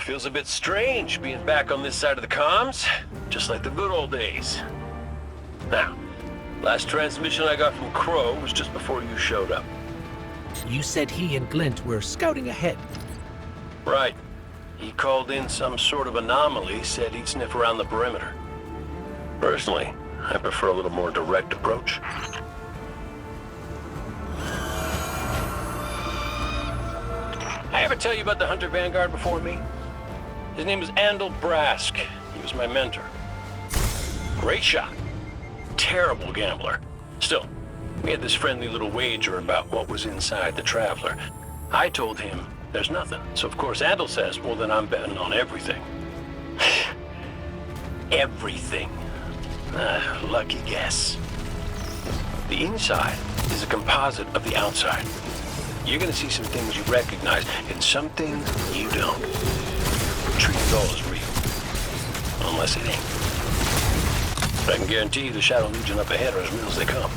Feels a bit strange being back on this side of the comms, just like the good old days. Now, last transmission I got from Crow was just before you showed up. You said he and Glint were scouting ahead. Right. He called in some sort of anomaly, said he'd sniff around the perimeter. Personally, I prefer a little more direct approach. I ever tell you about the Hunter Vanguard before me? His name was Andal Brask. He was my mentor. Great shot. Terrible gambler. Still, we had this friendly little wager about what was inside the Traveler. I told him there's nothing. So of course Andal says, well then I'm betting on everything. Everything. Lucky guess. The inside is a composite of the outside. You're gonna see some things you recognize and some things you don't. Treat it all as real. Unless it ain't. But I can guarantee you the Shadow Legion up ahead are as real as they come.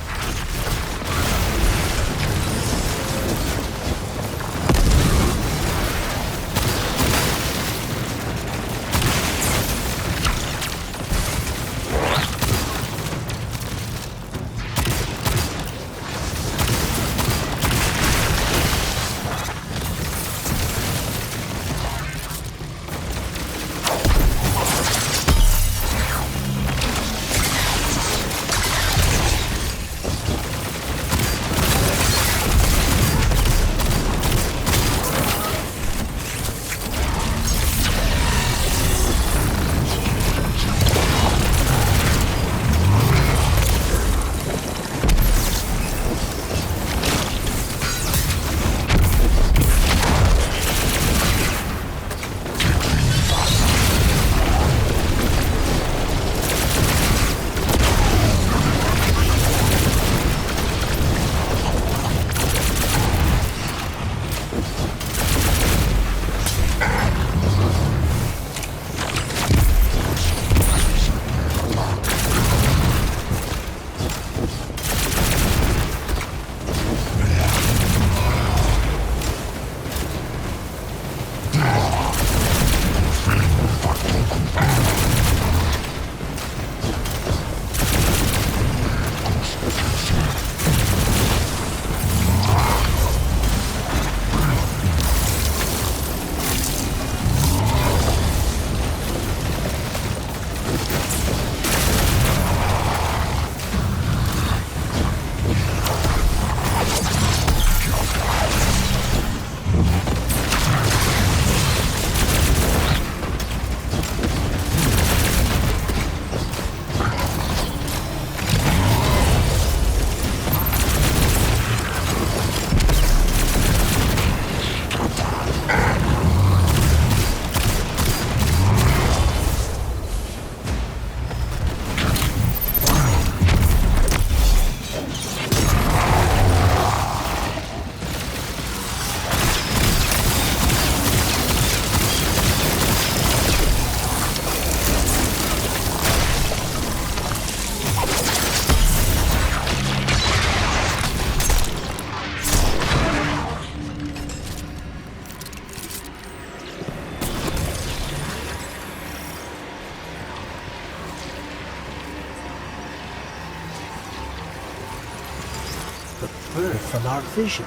From our vision.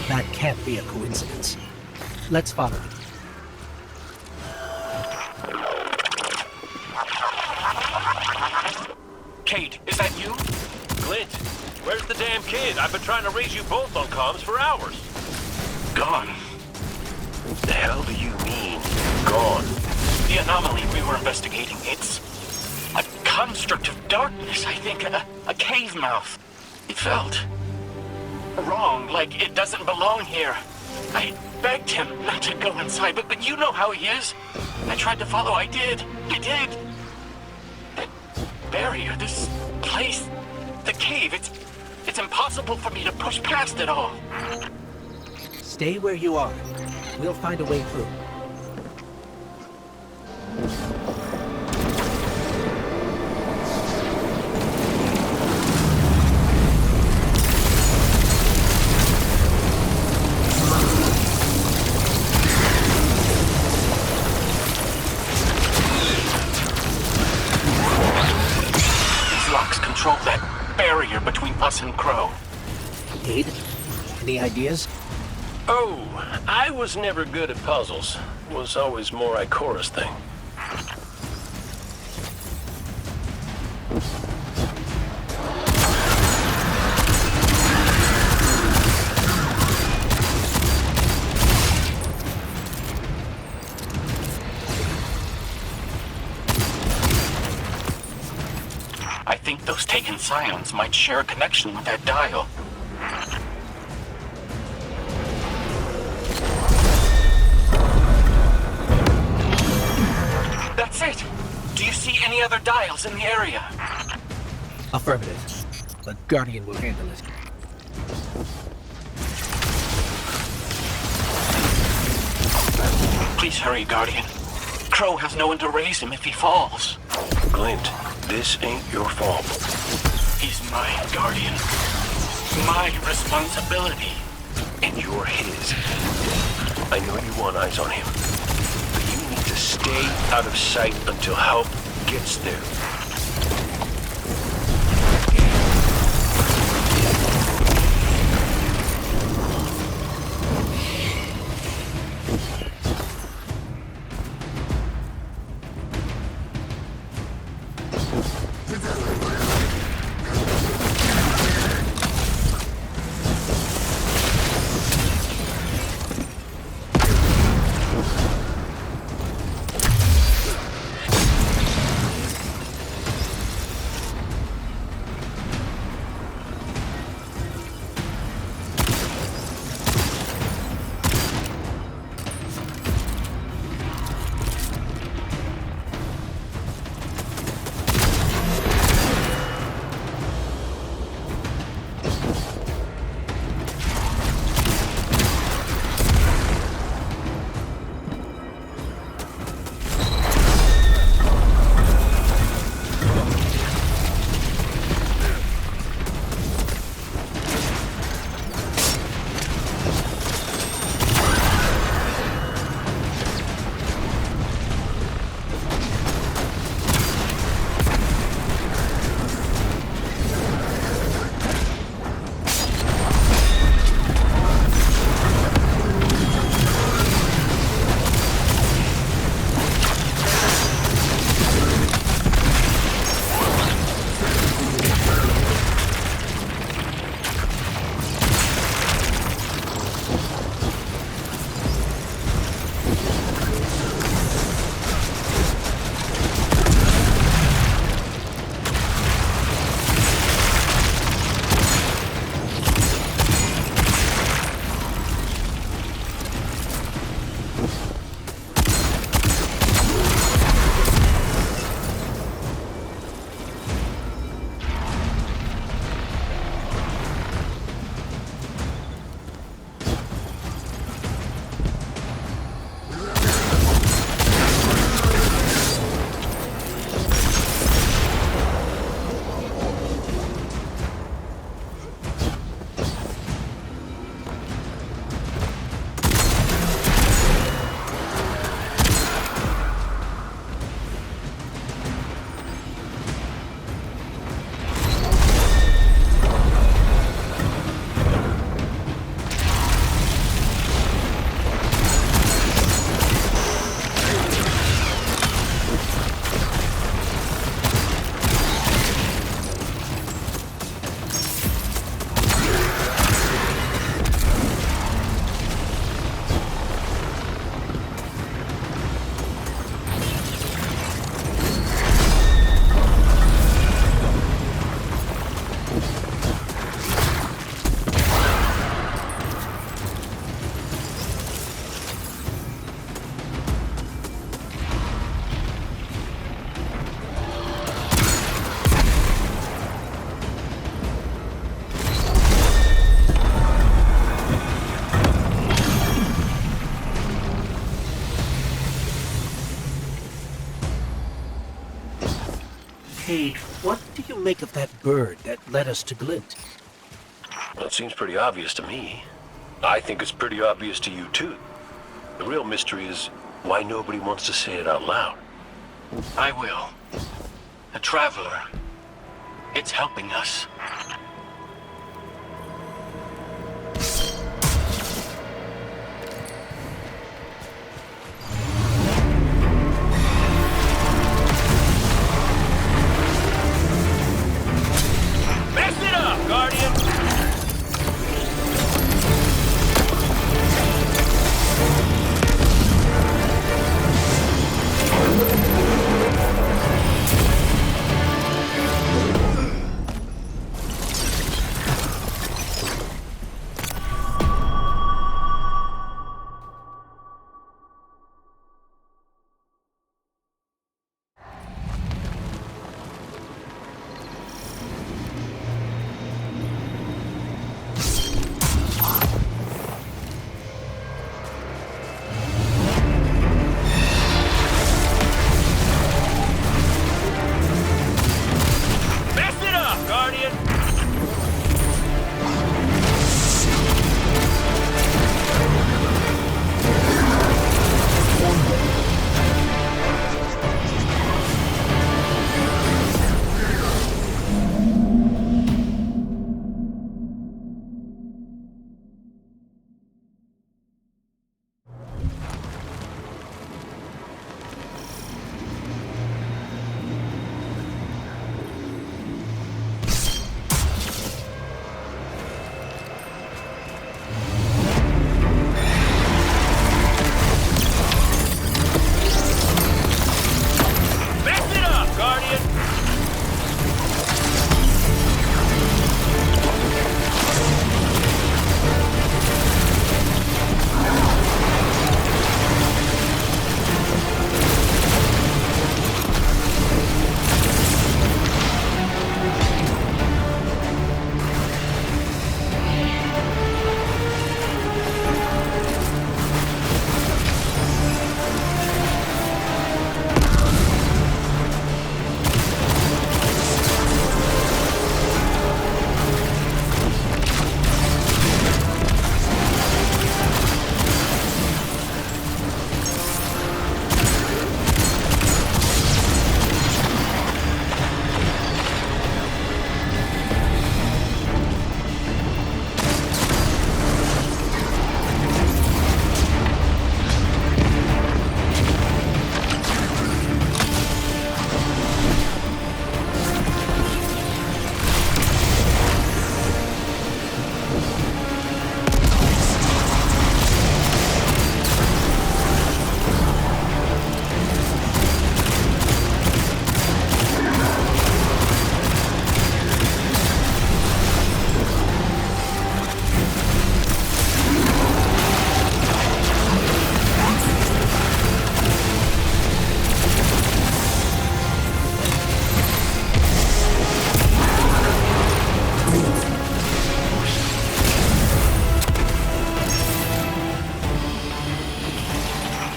That can't be a coincidence. Let's follow it. Kate, is that you? Glint, where's the damn kid? I've been trying to raise you both on comms for hours. Gone. The hell do you mean, gone? The anomaly we were investigating, it's a construct of darkness, I think. A cave mouth. It felt wrong, like it doesn't belong here. I begged him not to go inside, but you know how he is. I tried to follow, I did. That barrier, this place, the cave, it's impossible for me to push past it all. Stay where you are. We'll find a way through. control that barrier between us and Crow. Cade, any ideas? Oh, I was never good at puzzles. Was always more Ikora's thing. I think those taken scions might share a connection with that dial. That's it! Do you see any other dials in the area? Affirmative. The Guardian will handle it. Please hurry, Guardian. Crow has no one to raise him if he falls. Glint, this ain't your fault. He's my Guardian. My responsibility. And you're his. I know you want eyes on him. But you need to stay out of sight until help gets there. Cade, what do you make of that bird that led us to Glint? Well, it seems pretty obvious to me. I think it's pretty obvious to you, too. The real mystery is why nobody wants to say it out loud. I will. A traveler. It's helping us. Mess it up, Guardian! Mess it up, Guardian! Mess it up, Guardian!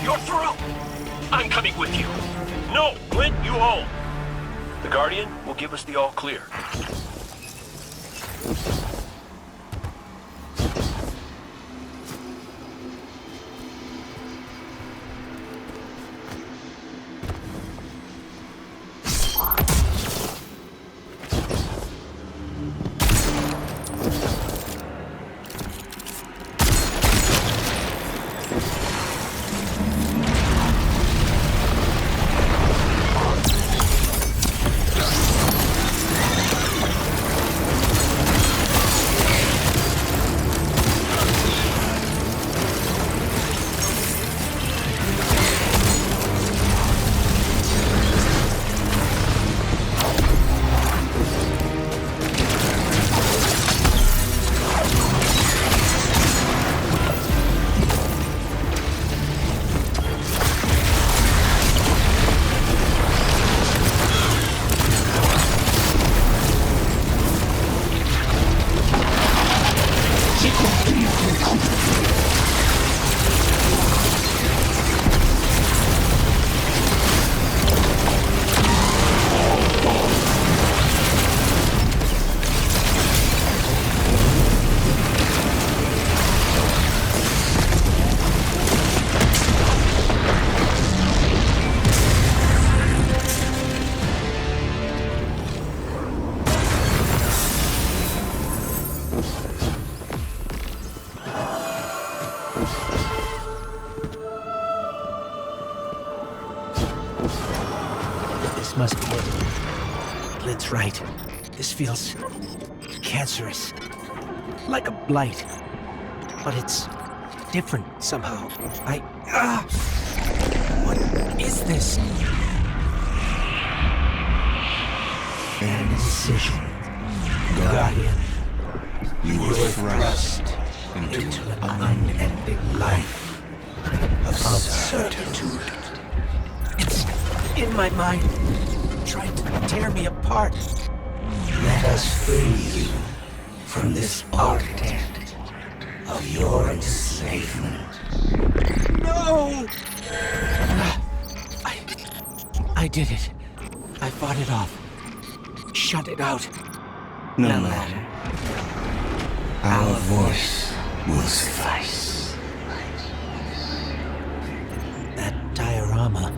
You're through! I'm coming with you. No, Clint, you hold. The Guardian will give us the all clear. must be it. Glint's right. This feels cancerous. Like a blight. But it's different somehow. What is this? An incision. Guardian. You were thrust into an unending life of certitude. It's in my mind, trying to tear me apart. Let us free you from this architect of your enslavement. No! I did it. I fought it off. Shut it out. No matter. Our voice will suffice. That diorama.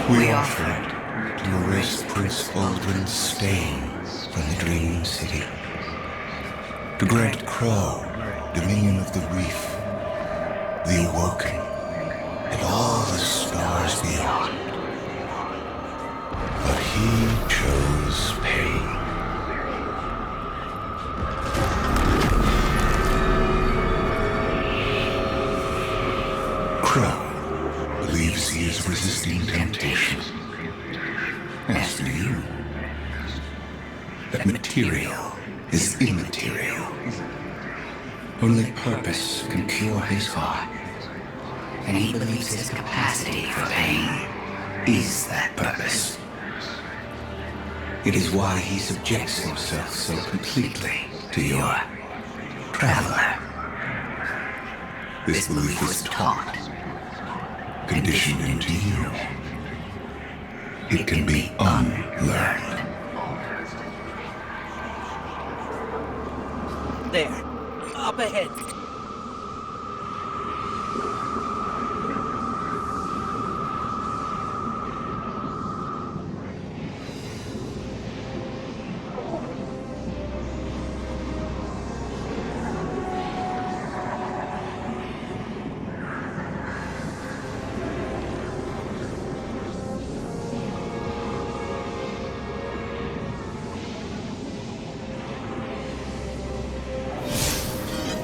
We offer it to erase Prince Aldrin's stain from the Dreaming City. To grant Crow dominion of the Reef, the Awoken, and all the stars beyond. But he chose pain. Crow believes he is resisting temptation. As do you. That material is immaterial. Only purpose can cure his heart. And he believes his capacity for pain is that purpose. It is why he subjects himself so completely to your traveler. This belief was taught, conditioned into you. It can be unlearned. There. Up ahead.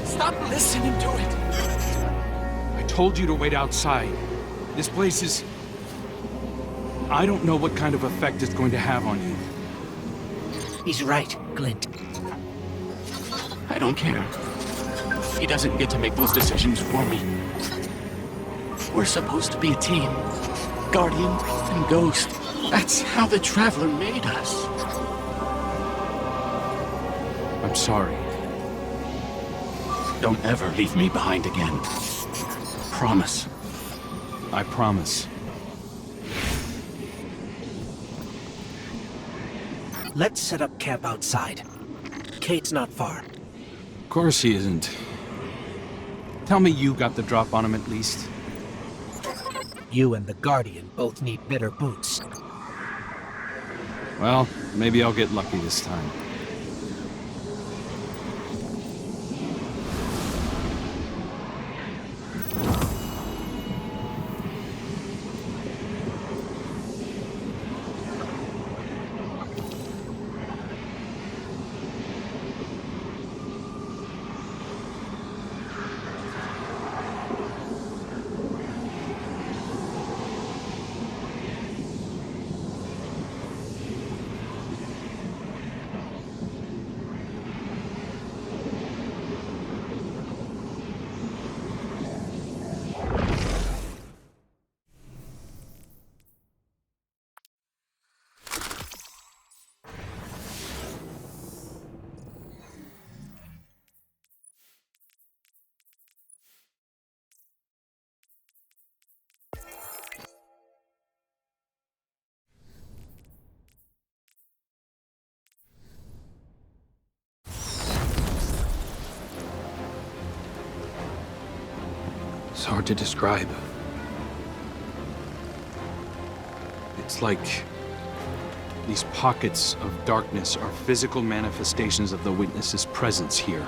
Stop listening to it! I told you to wait outside. This place is... I don't know what kind of effect it's going to have on you. He's right, Glint. I don't care. He doesn't get to make those decisions for me. We're supposed to be a team. Guardian and Ghost. That's how the Traveler made us. I'm sorry. Don't ever leave me behind again. Promise. I promise. Let's set up camp outside. Kate's not far. Of course he isn't. Tell me you got the drop on him at least. You and the Guardian both need better boots. Well, maybe I'll get lucky this time. It's hard to describe. It's like these pockets of darkness are physical manifestations of the witness's presence here.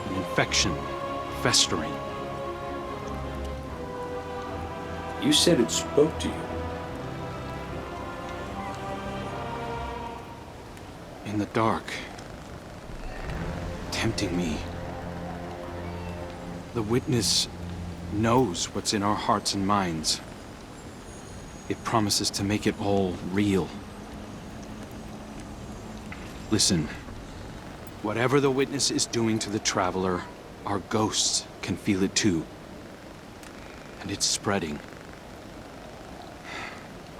An infection, festering. You said it spoke to you. In the dark. Tempting me. The witness knows what's in our hearts and minds. It promises to make it all real. Listen, whatever the witness is doing to the traveler, our ghosts can feel it too. And it's spreading.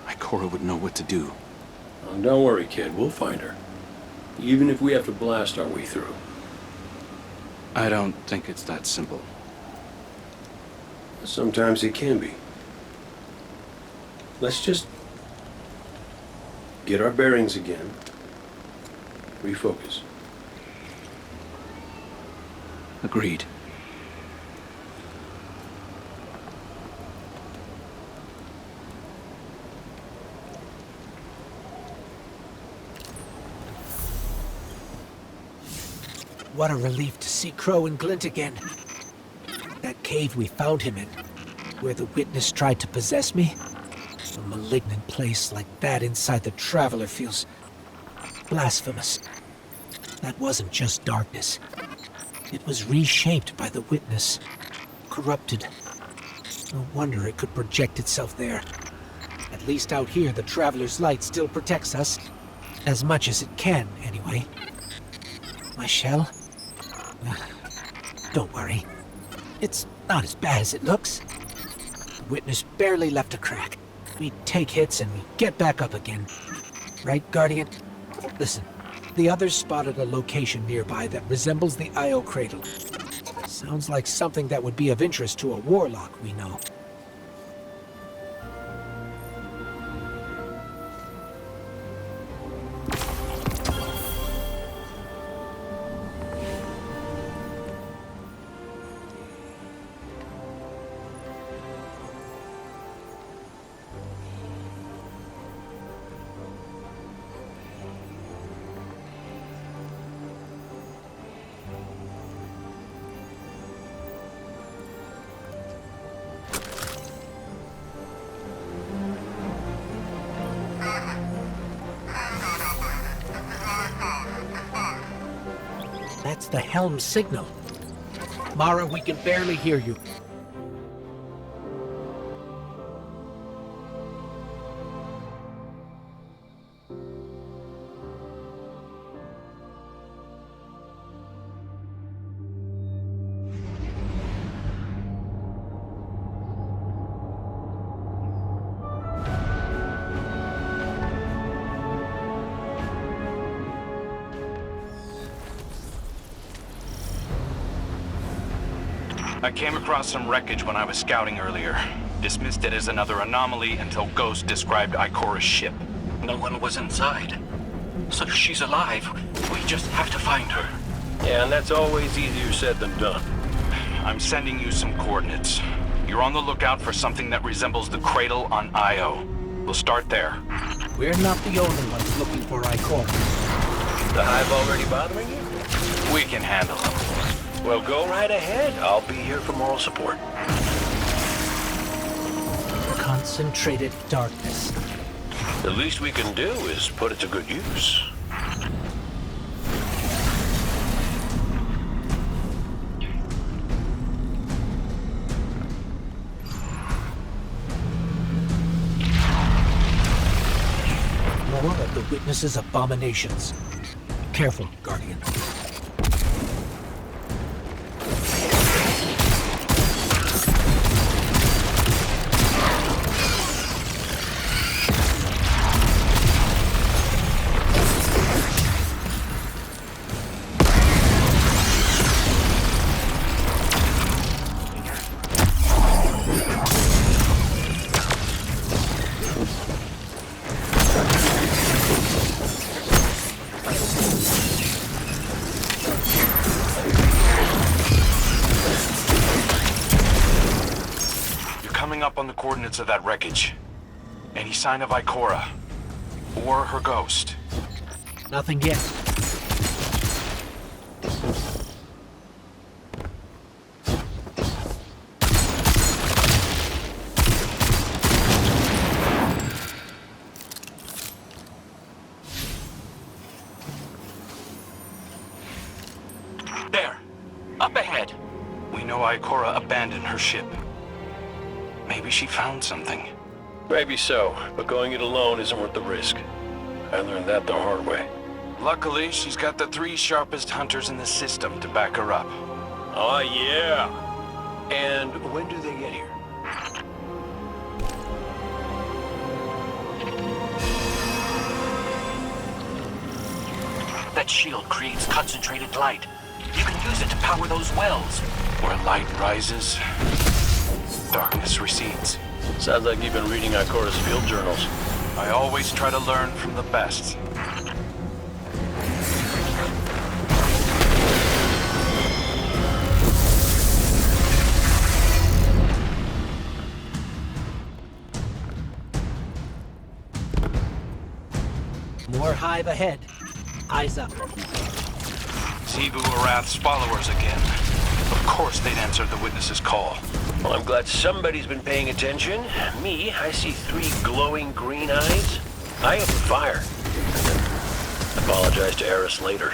Ikora would know what to do. Oh, don't worry, kid. We'll find her. Even if we have to blast our way through. I don't think it's that simple. Sometimes it can be. Let's just get our bearings again. Refocus. Agreed. What a relief to see Crow and Glint again. That cave we found him in, where the witness tried to possess me. A malignant place like that inside the Traveler feels blasphemous. That wasn't just darkness. It was reshaped by the witness. Corrupted. No wonder it could project itself there. At least out here, the Traveler's light still protects us. As much as it can, anyway. My shell? Don't worry. It's not as bad as it looks. The witness barely left a crack. We take hits and we get back up again. Right, Guardian? Listen, the others spotted a location nearby that resembles the Io cradle. Sounds like something that would be of interest to a warlock we know. That's the helm signal. Mara, we can barely hear you. I came across some wreckage when I was scouting earlier. Dismissed it as another anomaly until Ghost described Ikora's ship. No one was inside. So she's alive. We just have to find her. Yeah, and that's always easier said than done. I'm sending you some coordinates. You're on the lookout for something that resembles the cradle on Io. We'll start there. We're not the only ones looking for Ikora. The hive already bothering you? We can handle them. Well, go right ahead. I'll be here for moral support. Concentrated darkness. The least we can do is put it to good use. More of the witness's abominations. Careful, Guardian. up on the coordinates of that wreckage. Any sign of Ikora? Or her ghost? Nothing yet. There. Up ahead. We know Ikora abandoned her ship. Maybe she found something. Maybe so, but going it alone isn't worth the risk. I learned that the hard way. Luckily, she's got the 3 sharpest hunters in the system to back her up. Oh, yeah. And when do they get here? That shield creates concentrated light. You can use it to power those wells. Where light rises, darkness recedes. Sounds like you've been reading Ikora's field journals. I always try to learn from the best. More hive ahead. Eyes up. Sivu Arath's followers again. Of course they'd answer the witness's call. Well, I'm glad somebody's been paying attention. Me, I see 3 glowing green eyes. I open fire. Apologize to Eris later.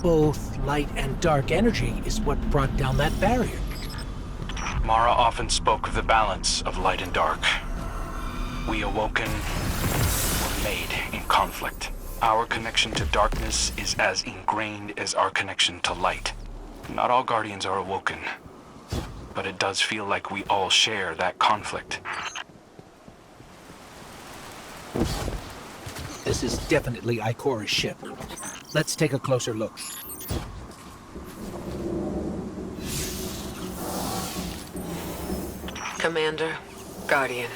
both light and dark energy is what brought down that barrier. Mara often spoke of the balance of light and dark. We awoken were made in conflict. Our connection to darkness is as ingrained as our connection to light. Not all Guardians are awoken, but it does feel like we all share that conflict. This is definitely Ikora's ship. Let's take a closer look. Commander, Guardian,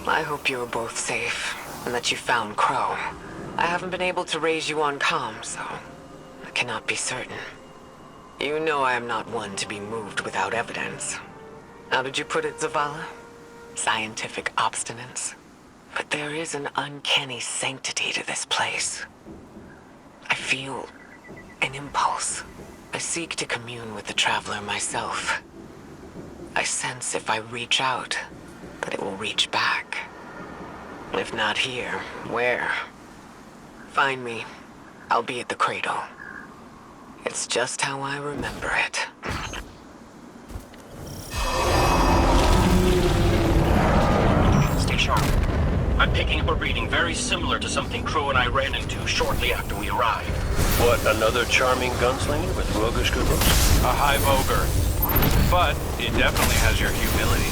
I hope you are both safe, and that you found Crow. I haven't been able to raise you on comm, so I cannot be certain. You know I am not one to be moved without evidence. How did you put it, Zavala? Scientific obstinance? But there is an uncanny sanctity to this place. I feel an impulse. I seek to commune with the Traveler myself. I sense if I reach out, that it will reach back. If not here, where? Find me. I'll be at the cradle. It's just how I remember it. Stay sharp. I'm picking up a reading very similar to something Crow and I ran into shortly after we arrived. What, another charming gunslinger with roguish good looks? A hive ogre. But it definitely has your humility.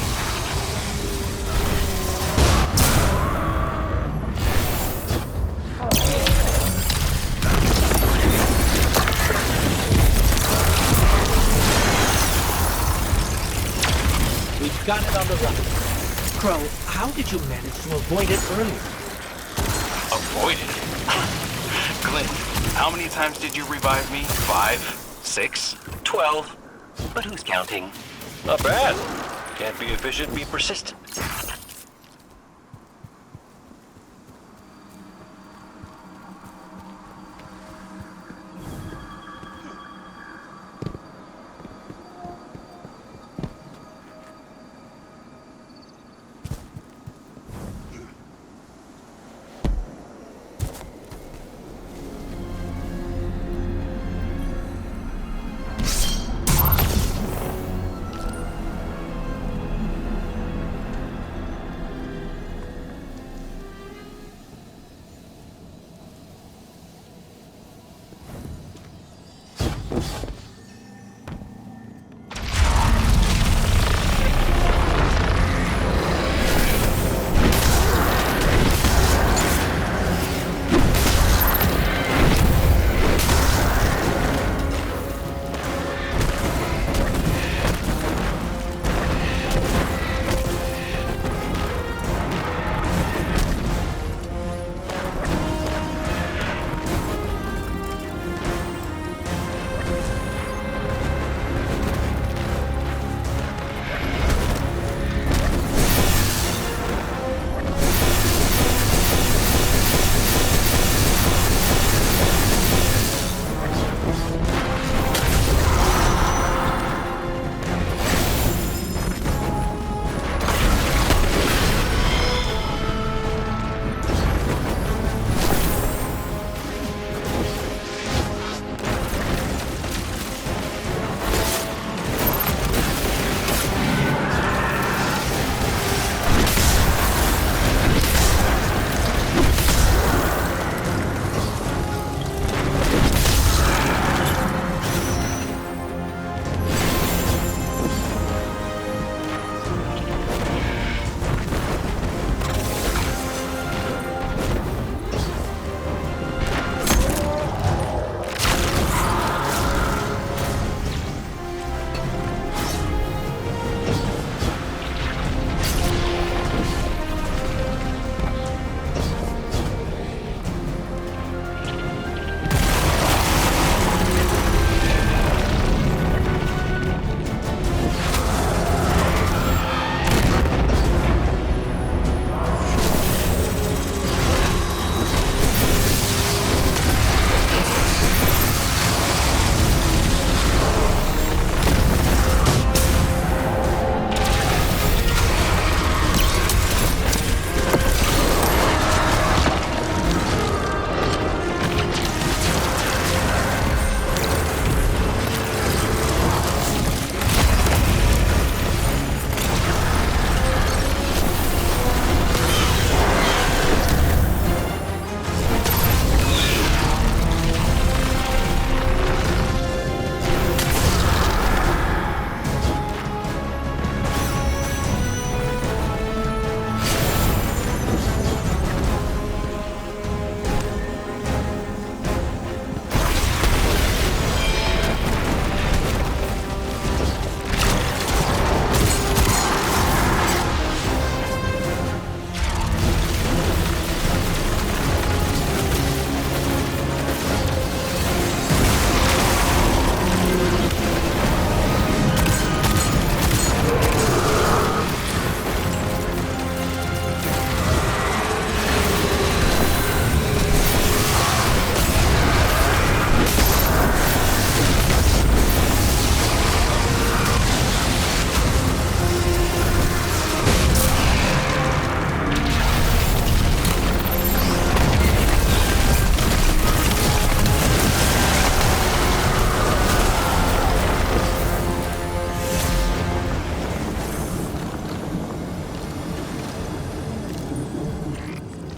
We've got it on the run. Crow, how did you manage to avoid it earlier? Avoid it? Clint, how many times did you revive me? 5? 6? 12. But who's counting? Not bad. Can't be efficient, be persistent.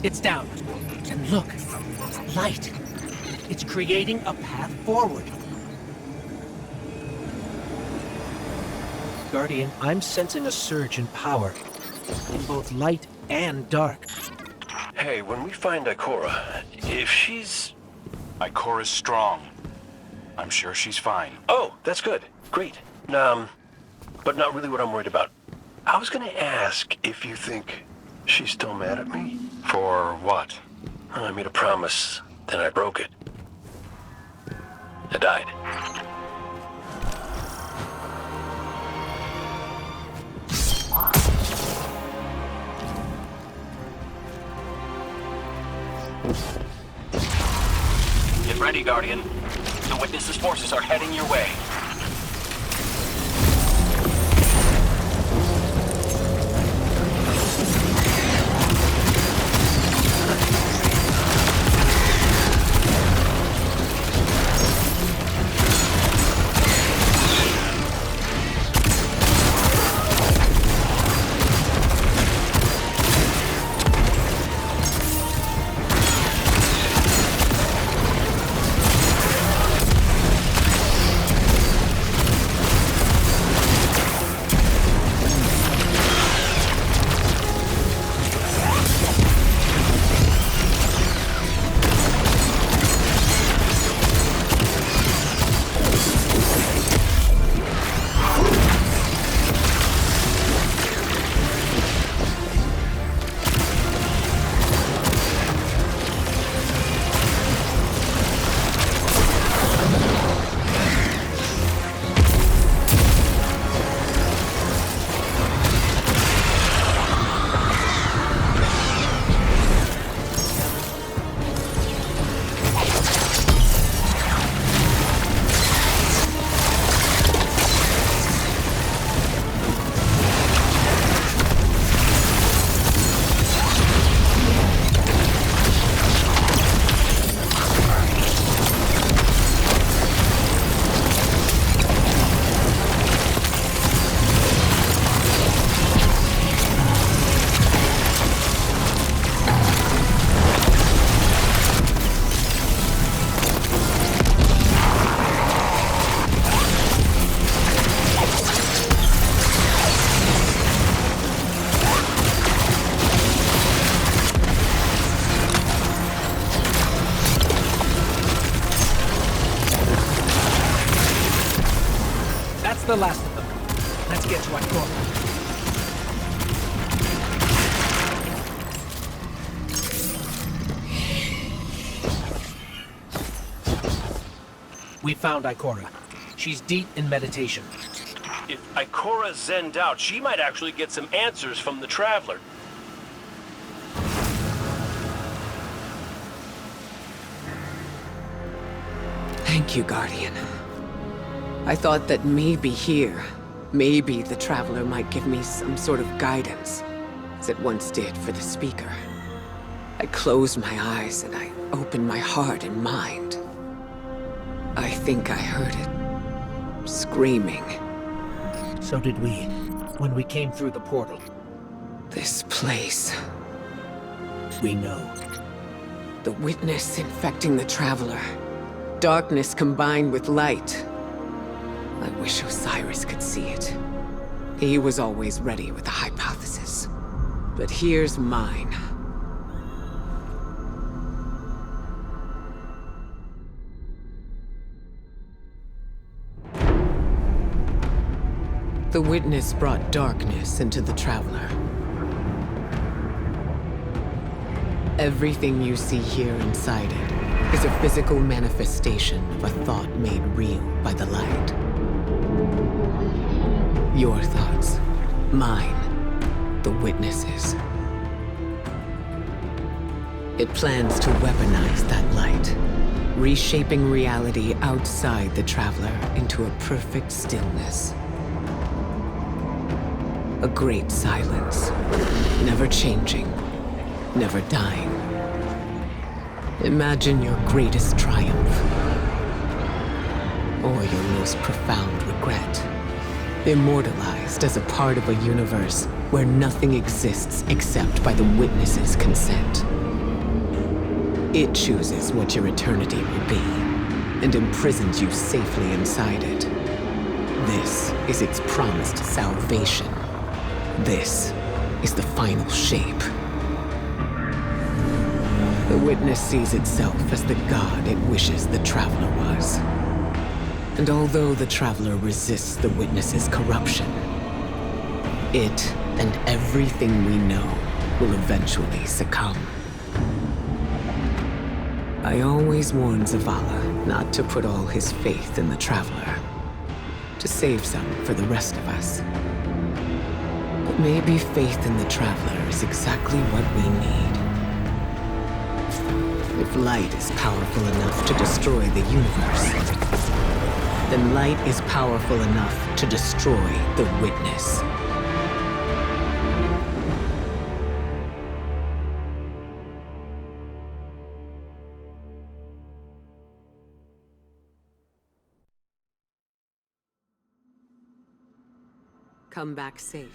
It's down. And look, light. It's creating a path forward. Guardian, I'm sensing a surge in power, in both light and dark. Hey, when we find Ikora, if she's... Ikora's strong. I'm sure she's fine. Oh, that's good. Great. But not really what I'm worried about. I was gonna ask if you think she's still mad at me. For what? I made a promise, then I broke it. I died. Get ready, Guardian. The Witness's forces are heading your way. The last of them. Let's get to Ikora. We found Ikora. She's deep in meditation. If Ikora zenned out, she might actually get some answers from the Traveler. Thank you, Guardian. I thought that maybe here, maybe the Traveler might give me some sort of guidance, as it once did for the Speaker. I closed my eyes and I opened my heart and mind. I think I heard it screaming. So did we, when we came through the portal. This place. We know. The Witness infecting the Traveler. Darkness combined with light. I wish Osiris could see it. He was always ready with a hypothesis. But here's mine. The Witness brought darkness into the Traveler. Everything you see here inside it is a physical manifestation of a thought made real by the light. Your thoughts, mine, the Witness's. It plans to weaponize that light, reshaping reality outside the Traveler into a perfect stillness. A great silence, never changing, never dying. Imagine your greatest triumph, or your most profound regret. Immortalized as a part of a universe where nothing exists except by the Witness's consent. It chooses what your eternity will be, and imprisons you safely inside it. This is its promised salvation. This is the final shape. The Witness sees itself as the god it wishes the Traveler was. And although the Traveler resists the Witness's corruption, it and everything we know will eventually succumb. I always warn Zavala not to put all his faith in the Traveler, to save some for the rest of us. But maybe faith in the Traveler is exactly what we need. If light is powerful enough to destroy the universe, then light is powerful enough to destroy the Witness. Come back safe.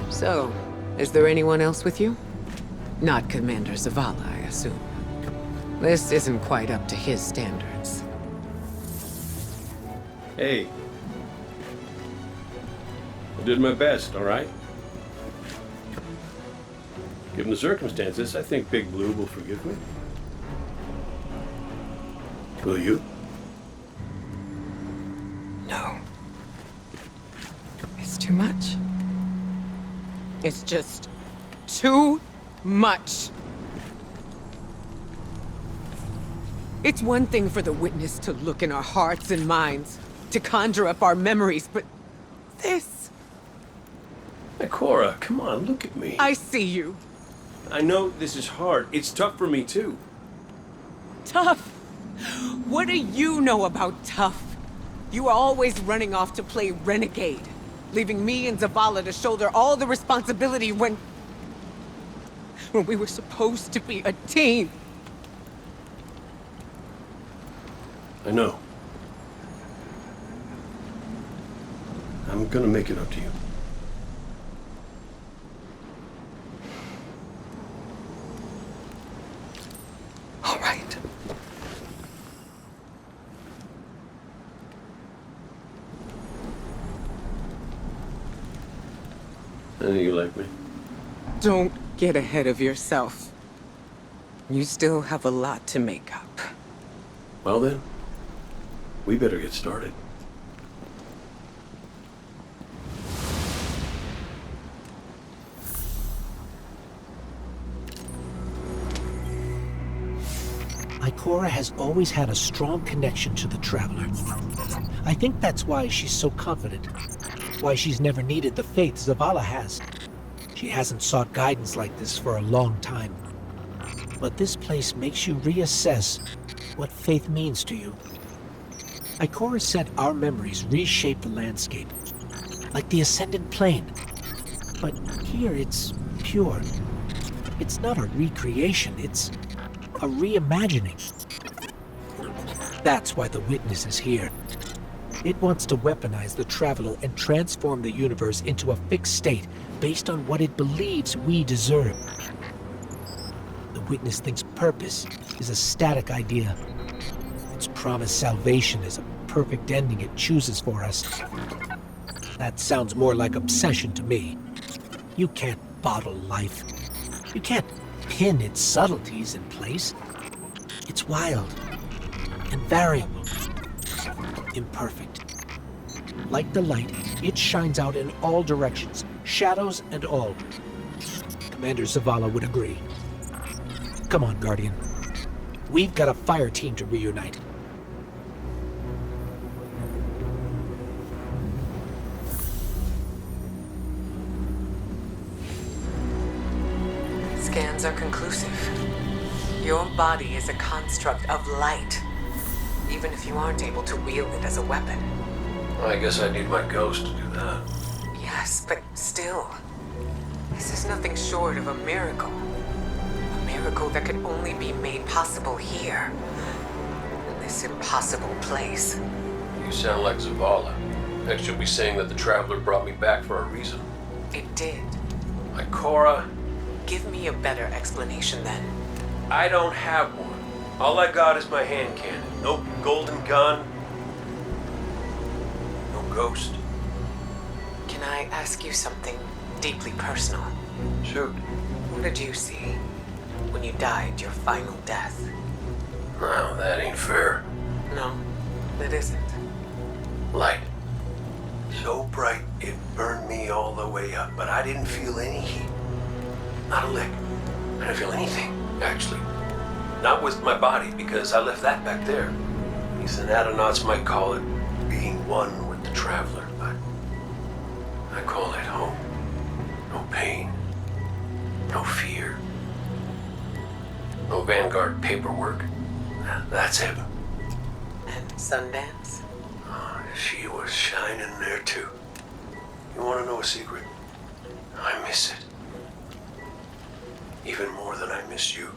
So, is there anyone else with you? Not Commander Zavala, I assume. This isn't quite up to his standards. Hey. I did my best, all right? Given the circumstances, I think Big Blue will forgive me. Will you? No. It's too much. It's just too much. It's one thing for the Witness to look in our hearts and minds, to conjure up our memories, but this... Hey, Cora, come on, look at me. I see you. I know this is hard. It's tough for me, too. Tough? What do you know about tough? You are always running off to play renegade, leaving me and Zavala to shoulder all the responsibility when we were supposed to be a team. I know. I'm gonna make it up to you. All right. I know you like me. Don't get ahead of yourself. You still have a lot to make up. Well then, we better get started. Ikora has always had a strong connection to the Traveler. I think that's why she's so confident. Why she's never needed the faith Zavala has. She hasn't sought guidance like this for a long time. But this place makes you reassess what faith means to you. Ikora said our memories reshape the landscape, like the ascendant plane. But here it's pure. It's not a recreation, it's a reimagining. That's why the Witness is here. It wants to weaponize the Traveler and transform the universe into a fixed state based on what it believes we deserve. The Witness thinks purpose is a static idea. Its promised salvation is a perfect ending it chooses for us. That sounds more like obsession to me. You can't bottle life. You can't pin its subtleties in place. It's wild and variable, imperfect. Like the light, it shines out in all directions, shadows and all. Commander Zavala would agree. Come on, Guardian. We've got a fire team to reunite. Scans are conclusive. Your body is a construct of light, even if you aren't able to wield it as a weapon. I guess I need my ghost to do that. Yes, but still, this is nothing short of a miracle. A miracle that could only be made possible here, in this impossible place. You sound like Zavala. Next you'll be saying that the Traveler brought me back for a reason. It did. Like Cora, Give me a better explanation then. I don't have one. All I got is my hand cannon. No golden gun. No ghost. Can I ask you something deeply personal? Shoot. What did you see when you died your final death? No, that ain't fair. No, it isn't. Light. So bright it burned me all the way up, but I didn't feel any heat. Not a lick. I didn't feel anything, actually. Not with my body, because I left that back there. These anatronauts might call it being one with the Traveler, but I call it home. No pain. No fear. No Vanguard paperwork. That's heaven. And Sundance? Oh, she was shining there too. You want to know a secret? I miss it. Even more than I miss you.